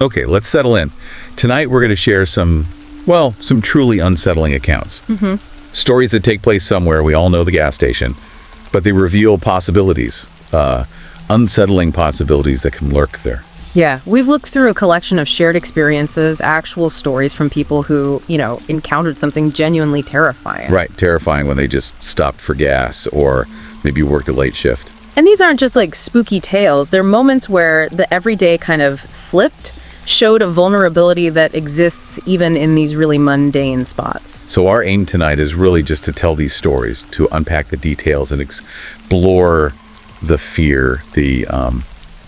Okay, let's settle in. Tonight we're going to share some truly unsettling accounts. Stories that take place somewhere, we all know the gas station, but they reveal possibilities, unsettling possibilities that can lurk there. Yeah, we've looked through a collection of shared experiences, actual stories from people who, encountered something genuinely terrifying. Right, terrifying when they just stopped for gas or maybe worked a late shift. And these aren't just like spooky tales. They're moments where the everyday kind of slipped, showed a vulnerability that exists even in these really mundane spots. So our aim tonight is really just to tell these stories, to unpack the details and explore the fear, the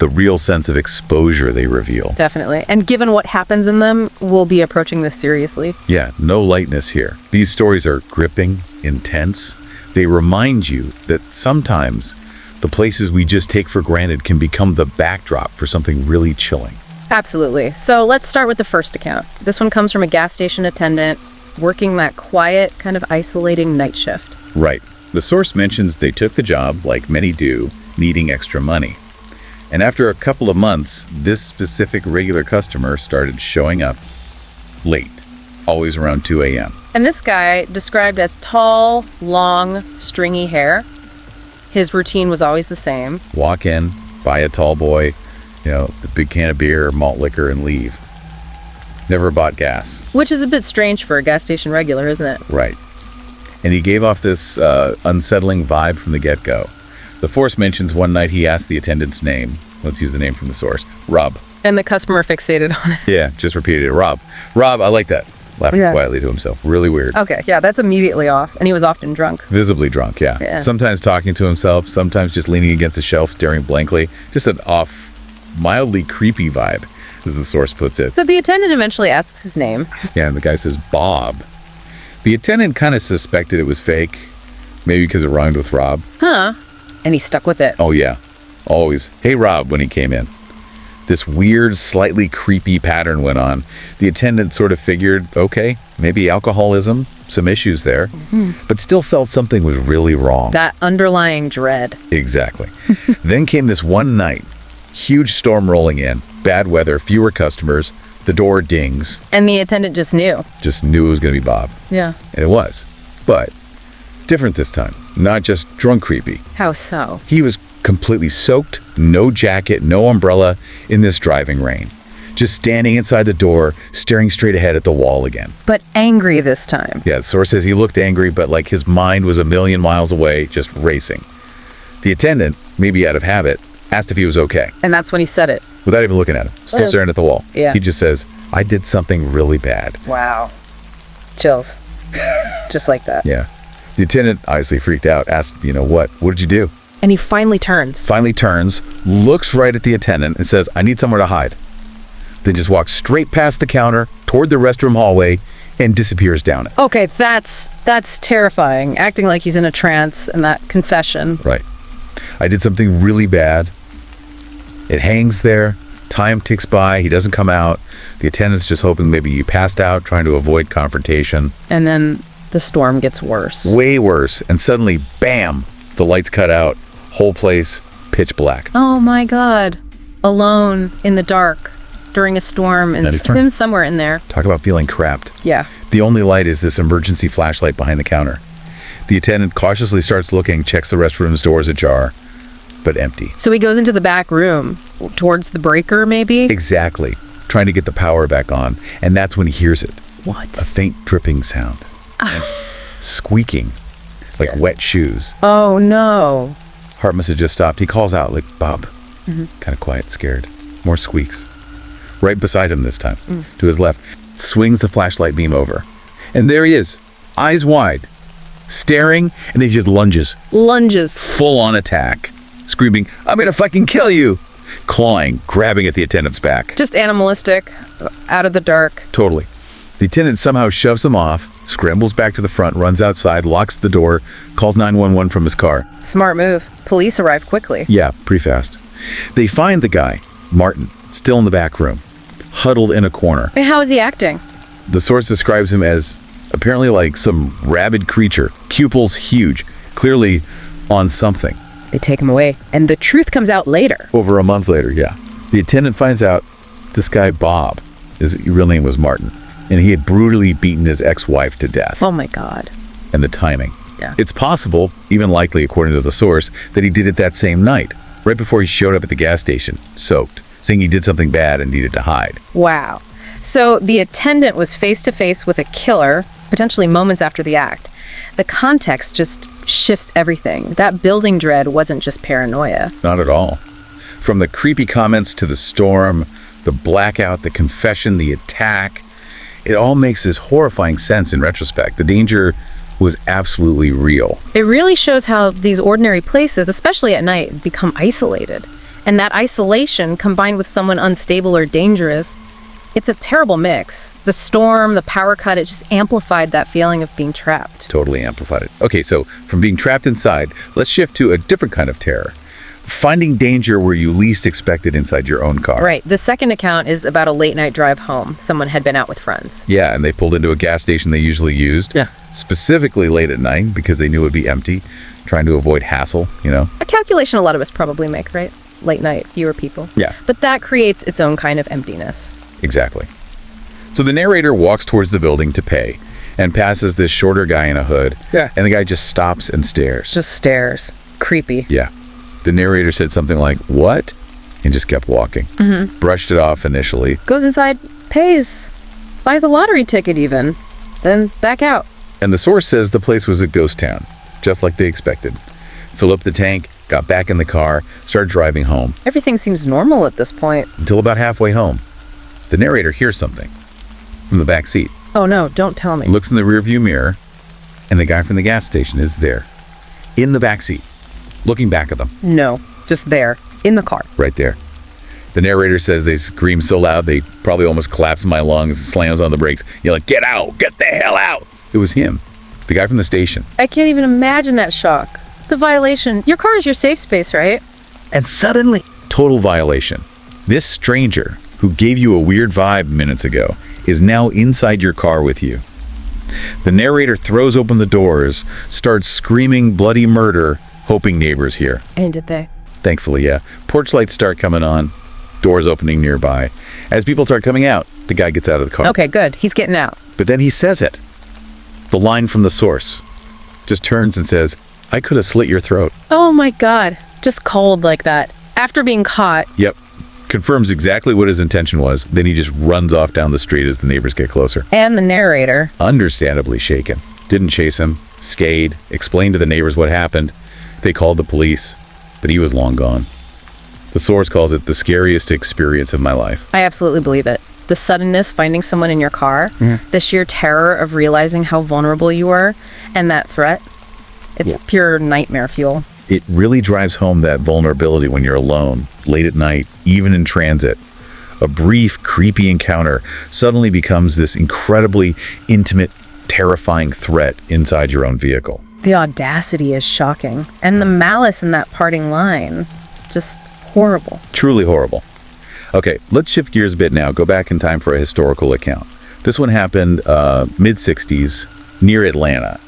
real sense of exposure they reveal. Definitely. And given what happens in them, we'll be approaching this seriously. Yeah, no lightness here. These stories are gripping, intense. They remind you that sometimes the places we just take for granted can become the backdrop for something really chilling. Absolutely. So let's start with the first account. This one comes from a gas station attendant working that quiet, kind of isolating night shift. Right. The source mentions they took the job, like many do, needing extra money. And after a couple of months, this specific regular customer started showing up late, always around 2 a.m. And this guy, described as tall, long, stringy hair, his routine was always the same. Walk in, buy a tall boy, the big can of beer, malt liquor, and leave. Never bought gas. Which is a bit strange for a gas station regular, isn't it? Right. And he gave off this unsettling vibe from the get-go. The source mentions one night he asked the attendant's name. Let's use the name from the source. Rob. And the customer fixated on it. Yeah, just repeated it. Rob. Rob, I like that. Laughing quietly to himself. Really weird. Okay, yeah, that's immediately off. And he was often drunk. Visibly drunk, yeah. Sometimes talking to himself, sometimes just leaning against a shelf, staring blankly. Just an off, mildly creepy vibe, as the source puts it. So the attendant eventually asks his name. Yeah, and the guy says, Bob. The attendant kind of suspected it was fake, maybe because it rhymed with Rob. Huh. And he stuck with it. Oh, yeah. Always, hey, Rob, when he came in. This weird, slightly creepy pattern went on. The attendant sort of figured, okay, maybe alcoholism, some issues there, but still felt something was really wrong. That underlying dread. Exactly. Then came this one night. Huge storm rolling in, bad weather, fewer customers, the door dings. And the attendant just knew. Just knew it was going to be Bob. Yeah. And it was. But different this time. Not just drunk creepy. How so? He was completely soaked, no jacket, no umbrella, in this driving rain. Just standing inside the door, staring straight ahead at the wall again. But angry this time. Yeah, the source says he looked angry, but like his mind was a million miles away, just racing. The attendant, maybe out of habit, asked if he was okay. And that's when he said it. Without even looking at him, still staring at the wall. Yeah. He just says, I did something really bad. Wow. Chills. Just like that. Yeah. The attendant, obviously freaked out, asked, what did you do? And he finally turns. Looks right at the attendant and says, I need somewhere to hide. Then just walks straight past the counter, toward the restroom hallway, and disappears down it. Okay, that's terrifying. Acting like he's in a trance and that confession. Right. I did something really bad. It hangs there. Time ticks by. He doesn't come out. The attendant's just hoping maybe he passed out, trying to avoid confrontation. And then the storm gets worse. Way worse. And suddenly, bam, the lights cut out. Whole place, pitch black. Oh my God. Alone in the dark during a storm and him somewhere in there. Talk about feeling trapped. Yeah. The only light is this emergency flashlight behind the counter. The attendant cautiously starts looking, checks the restroom's doors ajar, but empty. So he goes into the back room, towards the breaker maybe? Exactly. Trying to get the power back on. And that's when he hears it. What? A faint dripping sound. And squeaking, like wet shoes. Oh no. Heart must have just stopped. He calls out like, Bob. Kind of quiet, scared. More squeaks. Right beside him this time, to his left. Swings the flashlight beam over. And there he is, eyes wide, staring, and he just lunges. Full on attack. Screaming, I'm gonna fucking kill you. Clawing, grabbing at the attendant's back. Just animalistic, out of the dark. Totally. The attendant somehow shoves him off, scrambles back to the front, runs outside, locks the door, calls 911 from his car. Smart move. Police arrive quickly. Yeah, pretty fast. They find the guy, Martin, still in the back room, huddled in a corner. And how is he acting? The source describes him as apparently like some rabid creature, pupils huge, clearly on something. They take him away, and the truth comes out later. Over a month later, yeah. The attendant finds out This guy, Bob, his real name was Martin, and he had brutally beaten his ex-wife to death. Oh my God. And the timing. Yeah. It's possible, even likely according to the source, that he did it that same night, right before he showed up at the gas station, soaked, saying he did something bad and needed to hide. Wow. So the attendant was face to face with a killer, potentially moments after the act. The context just shifts everything. That building dread wasn't just paranoia. Not at all. From the creepy comments to the storm, the blackout, the confession, the attack, it all makes this horrifying sense in retrospect. The danger was absolutely real. It really shows how these ordinary places, especially at night, become isolated. And that isolation, combined with someone unstable or dangerous, it's a terrible mix. The storm, the power cut, it just amplified that feeling of being trapped. Totally amplified it. Okay, so from being trapped inside, let's shift to a different kind of terror. Finding danger where you least expect it inside your own car. Right. The second account is about a late night drive home. Someone had been out with friends. Yeah, and they pulled into a gas station they usually used. Yeah. Specifically late at night because they knew it would be empty, trying to avoid hassle, you know? A calculation a lot of us probably make, right? Late night, fewer people. Yeah. But that creates its own kind of emptiness. Exactly. So the narrator walks towards the building to pay and passes this shorter guy in a hood. Yeah. And the guy just stops and stares. Just stares. Creepy. Yeah. The narrator said something like, "What?" and just kept walking. Mm-hmm. Brushed it off initially. Goes inside, pays, buys a lottery ticket even, then back out. And the source says the place was a ghost town, just like they expected. Filled up the tank, got back in the car, started driving home. Everything seems normal at this point. Until about halfway home, the narrator hears something from the back seat. Oh no, don't tell me. Looks in the rearview mirror, and the guy from the gas station is there, in the back seat, looking back at them. No, just there, in the car. Right there. The narrator says they screamed so loud they probably almost collapsed in my lungs, slams on the brakes, yelling, "Get out! Get the hell out!" It was him, the guy from the station. I can't even imagine that shock. The violation. Your car is your safe space, right? And suddenly, total violation. This stranger, who gave you a weird vibe minutes ago, is now inside your car with you. The narrator throws open the doors, starts screaming bloody murder, hoping neighbors hear. And did they? Thankfully, yeah. Porch lights start coming on, doors opening nearby. As people start coming out, the guy gets out of the car. Okay, good. He's getting out. But then he says it. The line from the source. Just turns and says, "I could have slit your throat." Oh my God. Just cold like that. After being caught. Yep. Confirms exactly what his intention was. Then he just runs off down the street as the neighbors get closer. And the narrator. Understandably shaken. Didn't chase him. Stayed. Explained to the neighbors what happened. They called the police. But he was long gone. The source calls it the scariest experience of my life. I absolutely believe it. The suddenness finding someone in your car, the sheer terror of realizing how vulnerable you are, and that threat. It's pure nightmare fuel. It really drives home that vulnerability when you're alone, late at night, even in transit. A brief, creepy encounter suddenly becomes this incredibly intimate, terrifying threat inside your own vehicle. The audacity is shocking. And the malice in that parting line, just horrible. Truly horrible. Okay, let's shift gears a bit now. Go back in time for a historical account. This one happened mid-60s near Atlanta.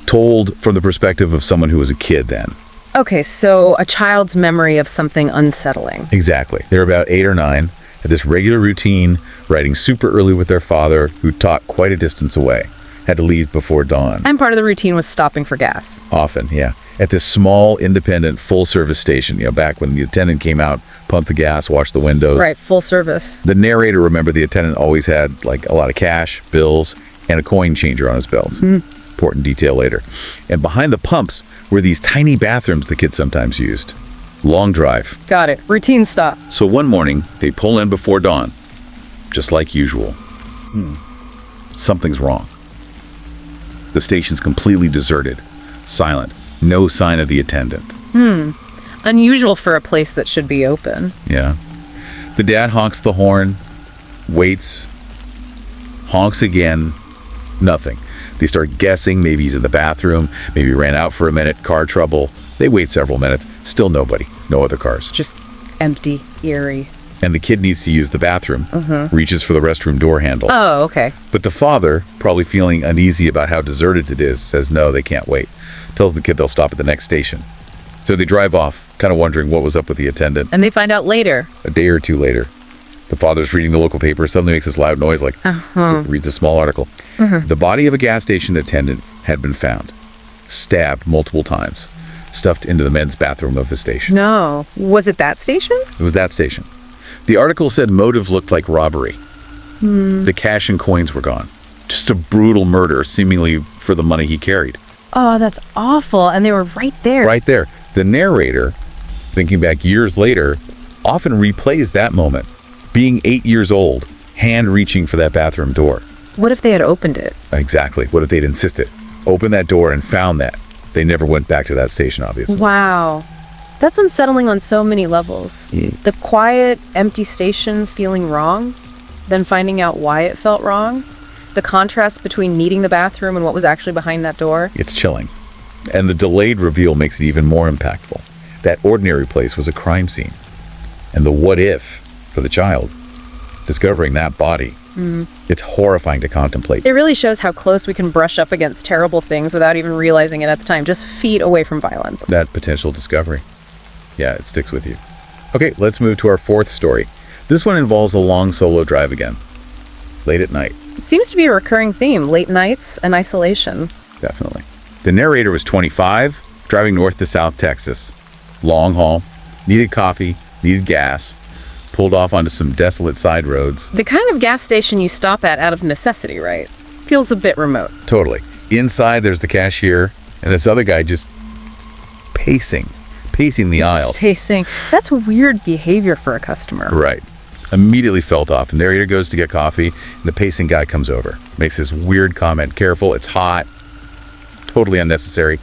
Told from the perspective of someone who was a kid then. Okay, so a child's memory of something unsettling. Exactly. They were about 8 or 9, had this regular routine, riding super early with their father, who taught quite a distance away. Had to leave before dawn. And part of the routine was stopping for gas. Often, yeah. At this small, independent, full-service station, back when the attendant came out, pumped the gas, washed the windows. Right, full service. The narrator remembered the attendant always had, a lot of cash, bills, and a coin changer on his belt. Important detail later. And behind the pumps were these tiny bathrooms the kids sometimes used. Long drive. Got it. Routine stop. So one morning, they pull in before dawn, just like usual. Something's wrong. The station's completely deserted, silent, no sign of the attendant. Unusual for a place that should be open. Yeah. The dad honks the horn, waits, honks again, nothing. They start guessing, maybe he's in the bathroom, maybe he ran out for a minute, car trouble. They wait several minutes, still nobody, no other cars. Just empty, eerie. And the kid needs to use the bathroom, reaches for the restroom door handle. Oh, okay. But the father, probably feeling uneasy about how deserted it is, says no, they can't wait. Tells the kid they'll stop at the next station. So they drive off, kind of wondering what was up with the attendant. And they find out later. A day or two later, The father's reading the local paper, suddenly makes this loud noise like reads a small article. The body of a gas station attendant had been found, stabbed multiple times, stuffed into the men's bathroom of the station. No. Was it that station? It was that station. The article said motive looked like robbery. The cash and coins were gone. Just a brutal murder, seemingly for the money he carried. Oh, that's awful. And they were right there. Right there. The narrator, thinking back years later, often replays that moment. Being 8 years old, hand reaching for that bathroom door. What if they had opened it? Exactly. What if they'd insisted? Opened that door and found that. They never went back to that station, obviously. Wow. That's unsettling on so many levels. The quiet, empty station feeling wrong, then finding out why it felt wrong. The contrast between needing the bathroom and what was actually behind that door. It's chilling. And the delayed reveal makes it even more impactful. That ordinary place was a crime scene. And the what if for the child, discovering that body, it's horrifying to contemplate. It really shows how close we can brush up against terrible things without even realizing it at the time, just feet away from violence. That potential discovery. Yeah, it sticks with you. Okay, let's move to our fourth story. This one involves a long solo drive again. Late at night. Seems to be a recurring theme, late nights and isolation. Definitely. The narrator was 25, driving north to South Texas. Long haul, needed coffee, needed gas, pulled off onto some desolate side roads. The kind of gas station you stop at out of necessity, right? Feels a bit remote. Totally. Inside, there's the cashier, and this other guy just pacing the aisles. Pacing. That's weird behavior for a customer. Right. Immediately felt off. The narrator goes to get coffee, and the pacing guy comes over. Makes this weird comment. Careful, it's hot. Totally unnecessary.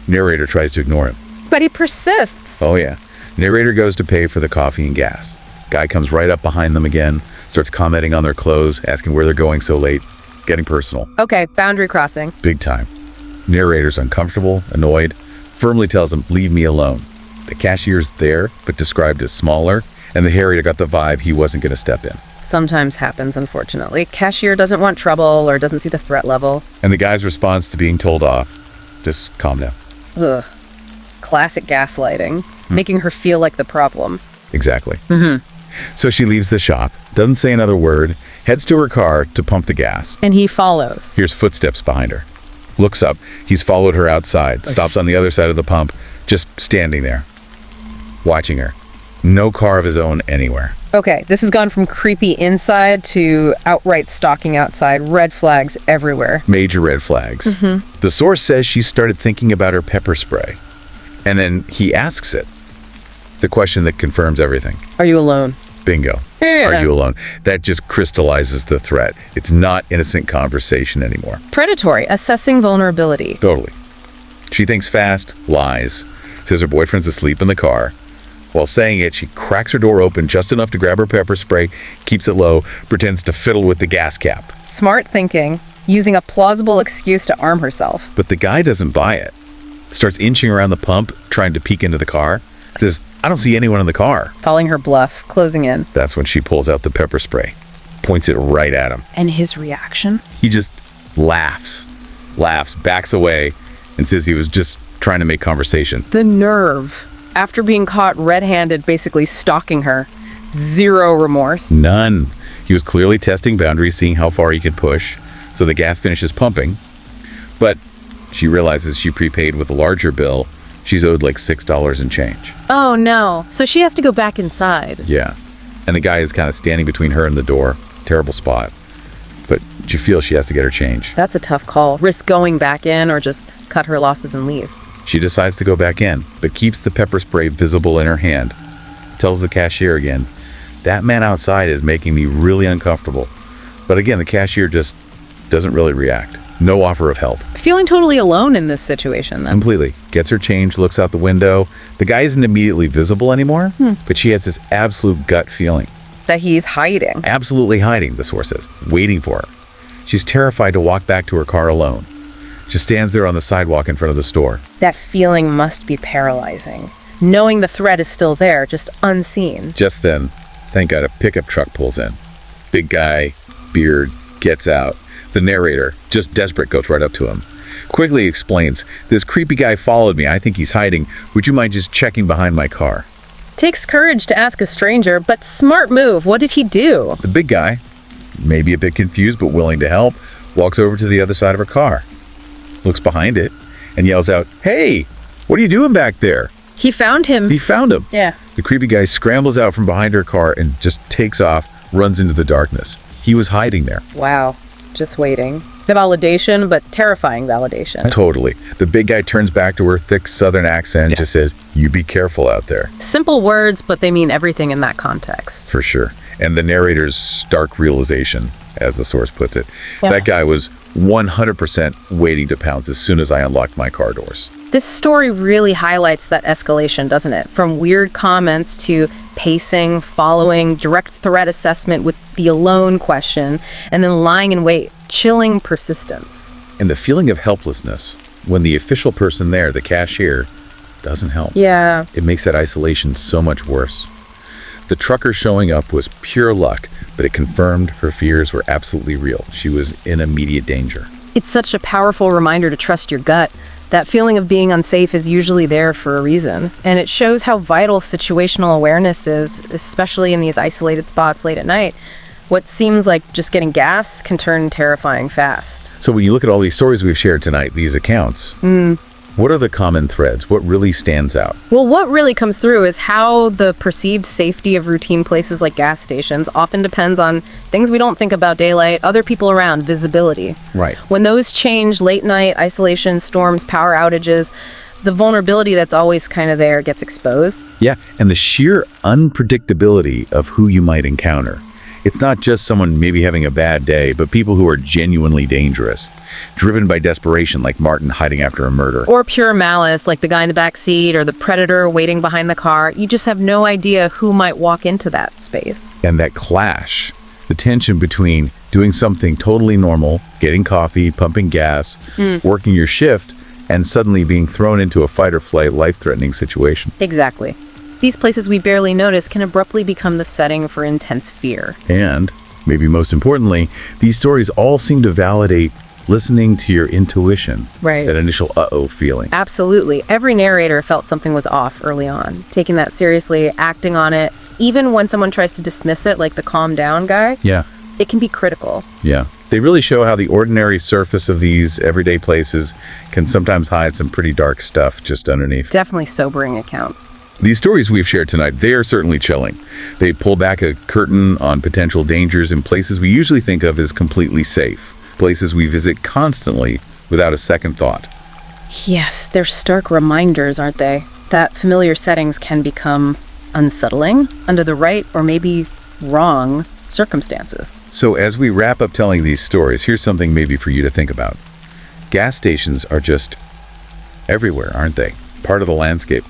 Narrator tries to ignore him. But he persists. Oh, yeah. Narrator goes to pay for the coffee and gas. Guy comes right up behind them again, starts commenting on their clothes, asking where they're going so late, getting personal. Okay, boundary crossing. Big time. Narrator's uncomfortable, annoyed, firmly tells him, leave me alone. The cashier's there, but described as smaller, and the narrator got the vibe he wasn't going to step in. Sometimes happens, unfortunately. Cashier doesn't want trouble or doesn't see the threat level. And the guy's response to being told off, just calm down. Ugh. Classic gaslighting, making her feel like the problem. Exactly. So she leaves the shop, doesn't say another word, heads to her car to pump the gas. And he follows. Hears footsteps behind her. Looks up. He's followed her outside, stops on the other side of the pump, just standing there, watching her. No car of his own anywhere. Okay, this has gone from creepy inside to outright stalking outside. Red flags everywhere. Major red flags. The source says she started thinking about her pepper spray. And then he asks it. The question that confirms everything. Are you alone? Bingo. Yeah. Are you alone? That just crystallizes the threat. It's not innocent conversation anymore. Predatory, assessing vulnerability. Totally. She thinks fast, lies, says her boyfriend's asleep in the car. While saying it, she cracks her door open just enough to grab her pepper spray, keeps it low, pretends to fiddle with the gas cap. Smart thinking, using a plausible excuse to arm herself. But the guy doesn't buy it. Starts inching around the pump, trying to peek into the car. Says, I don't see anyone in the car. Calling her bluff, closing in. That's when she pulls out the pepper spray, points it right at him. And his reaction? He just laughs, backs away, and says he was just trying to make conversation. The nerve. After being caught red-handed, basically stalking her. Zero remorse. None. He was clearly testing boundaries, seeing how far he could push. So the gas finishes pumping. But she realizes she prepaid with a larger bill. She's owed like $6 and change. Oh, no. So she has to go back inside. Yeah. And the guy is kind of standing between her and the door. Terrible spot. But you feel she has to get her change. That's a tough call. Risk going back in or just cut her losses and leave. She decides to go back in, but keeps the pepper spray visible in her hand. Tells the cashier again, that man outside is making me really uncomfortable. But again, the cashier just doesn't really react. No offer of help. Feeling totally alone in this situation, then. Completely. Gets her change, looks out the window. The guy isn't immediately visible anymore, but she has this absolute gut feeling. That he's hiding. Absolutely hiding, the source says, waiting for her. She's terrified to walk back to her car alone. She stands there on the sidewalk in front of the store. That feeling must be paralyzing. Knowing the threat is still there, just unseen. Just then, thank God, a pickup truck pulls in. Big guy, beard, gets out. The narrator, just desperate, goes right up to him. Quickly explains, this creepy guy followed me. I think he's hiding. Would you mind just checking behind my car? Takes courage to ask a stranger, but smart move. What did he do? The big guy, maybe a bit confused but willing to help, walks over to the other side of her car, looks behind it, and yells out, "Hey, what are you doing back there?" He found him. He found him. Yeah. The creepy guy scrambles out from behind her car and just takes off, runs into the darkness. He was hiding there. Wow. Just waiting. The validation, but terrifying validation. Totally. The big guy turns back to her thick southern accent and just says, "You be careful out there." Simple words, but they mean everything in that context. For sure. And the narrator's stark realization, as the source puts it, Yeah. that guy was 100% waiting to pounce as soon as I unlocked my car doors. This story really highlights that escalation, doesn't it? From weird comments to pacing, following, direct threat assessment with the alone question, and then lying in wait, chilling persistence. And the feeling of helplessness when the official person there, the cashier, doesn't help. Yeah. It makes that isolation so much worse. The trucker showing up was pure luck, but it confirmed her fears were absolutely real. She was in immediate danger. It's such a powerful reminder to trust your gut. That feeling of being unsafe is usually there for a reason. And it shows how vital situational awareness is, especially in these isolated spots late at night. What seems like just getting gas can turn terrifying fast. So when you look at all these stories we've shared tonight, these accounts, what are the common threads? What really stands out? Well, what really comes through is how the perceived safety of routine places like gas stations often depends on things we don't think about: daylight, other people around, visibility. Right. When those change, late night, isolation, storms, power outages, the vulnerability that's always kind of there gets exposed. Yeah, and the sheer unpredictability of who you might encounter. It's not just someone maybe having a bad day, but people who are genuinely dangerous, driven by desperation, like Martin hiding after a murder. Or pure malice, like the guy in the back seat or the predator waiting behind the car. You just have no idea who might walk into that space. And that clash, the tension between doing something totally normal, getting coffee, pumping gas, working your shift, and suddenly being thrown into a fight or flight, life-threatening situation. Exactly. These places we barely notice can abruptly become the setting for intense fear. And, maybe most importantly, these stories all seem to validate listening to your intuition. Right. That initial uh-oh feeling. Absolutely. Every narrator felt something was off early on, taking that seriously, acting on it. Even when someone tries to dismiss it, like the calm down guy, Yeah. it can be critical. Yeah. They really show how the ordinary surface of these everyday places can sometimes hide some pretty dark stuff just underneath. Definitely sobering accounts. These stories we've shared tonight, they are certainly chilling. They pull back a curtain on potential dangers in places we usually think of as completely safe. Places we visit constantly without a second thought. Yes, they're stark reminders, aren't they? That familiar settings can become unsettling under the right or maybe wrong circumstances. So as we wrap up telling these stories, here's something maybe for you to think about. Gas stations are just everywhere, aren't they? Part of the landscape.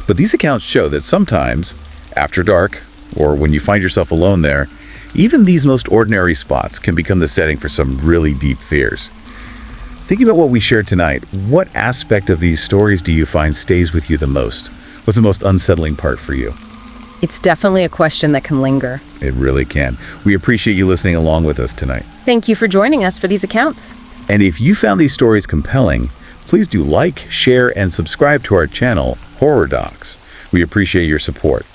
But these accounts show that sometimes, after dark, or when you find yourself alone there, even these most ordinary spots can become the setting for some really deep fears. Thinking about what we shared tonight, what aspect of these stories do you find stays with you the most? What's the most unsettling part for you? It's definitely a question that can linger. It really can. We appreciate you listening along with us tonight. Thank you for joining us for these accounts. And if you found these stories compelling, please do like, share, and subscribe to our channel, Horror Docs. We appreciate your support.